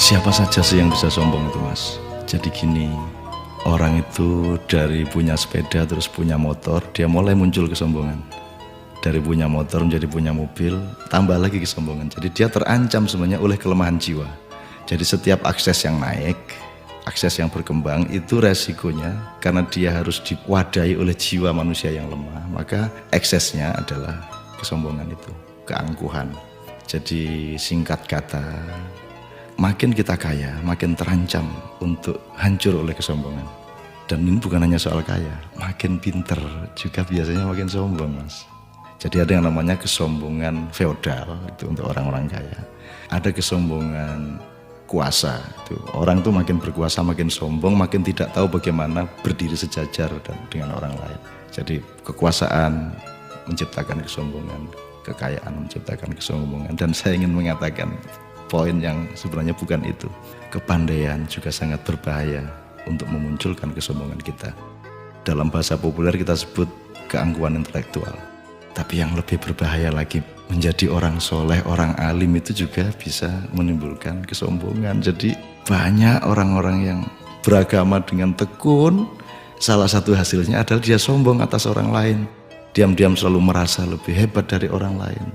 Siapa saja sih yang bisa sombong itu, Mas? Jadi gini, orang itu dari punya sepeda terus punya motor, dia mulai muncul kesombongan. Dari punya motor menjadi punya mobil, tambah lagi kesombongan. Jadi dia terancam sebenarnya oleh kelemahan jiwa. Jadi setiap akses yang naik, akses yang berkembang itu resikonya karena dia harus diwadahi oleh jiwa manusia yang lemah, maka eksesnya adalah kesombongan itu, keangkuhan. Jadi singkat kata, makin kita kaya, makin terancam untuk hancur oleh kesombongan. Dan ini bukan hanya soal kaya, makin pinter juga biasanya makin sombong, Mas. Jadi ada yang namanya kesombongan feodal, itu untuk orang-orang kaya. Ada kesombongan kuasa, itu orang tuh makin berkuasa makin sombong, makin tidak tahu bagaimana berdiri sejajar dengan orang lain. Jadi kekuasaan menciptakan kesombongan, kekayaan menciptakan kesombongan. Dan saya ingin mengatakan poin yang sebenarnya bukan itu. Kepandaian juga sangat berbahaya untuk memunculkan kesombongan kita. Dalam bahasa populer kita sebut keangkuhan intelektual. Tapi yang lebih berbahaya lagi, menjadi orang soleh, orang alim itu juga bisa menimbulkan kesombongan. Jadi banyak orang-orang yang beragama dengan tekun, salah satu hasilnya adalah dia sombong atas orang lain. Diam-diam selalu merasa lebih hebat dari orang lain,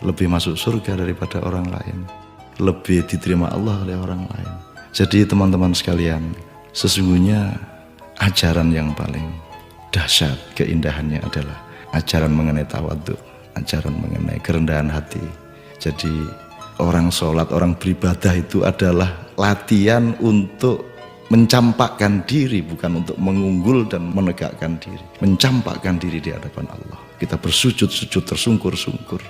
lebih masuk surga daripada orang lain, lebih diterima Allah oleh orang lain. Jadi teman-teman sekalian, sesungguhnya ajaran yang paling dahsyat keindahannya adalah ajaran mengenai tawadhu, ajaran mengenai kerendahan hati. Jadi orang sholat, orang beribadah itu adalah latihan untuk mencampakkan diri, bukan untuk mengunggul dan menegakkan diri. Mencampakkan diri di hadapan Allah. Kita bersujud-sujud tersungkur-sungkur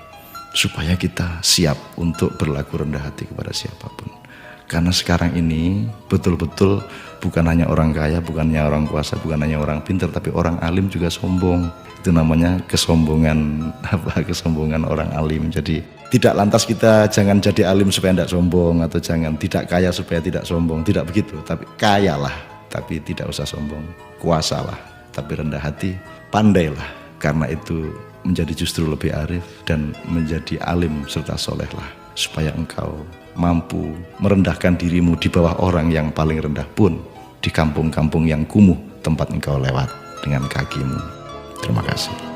supaya kita siap untuk berlaku rendah hati kepada siapapun. Karena sekarang ini betul-betul bukan hanya orang kaya, bukan hanya orang kuasa, bukan hanya orang pintar, tapi orang alim juga sombong. Itu namanya kesombongan kesombongan orang alim. Jadi tidak lantas kita jangan jadi alim supaya tidak sombong, atau jangan tidak kaya supaya tidak sombong, tidak begitu. Tapi kayalah tapi tidak usah sombong, kuasalah tapi rendah hati, pandailah, karena itu menjadi justru lebih arif dan menjadi alim serta solehlah, supaya engkau mampu merendahkan dirimu di bawah orang yang paling rendah pun di kampung-kampung yang kumuh tempat engkau lewat dengan kakimu. Terima kasih.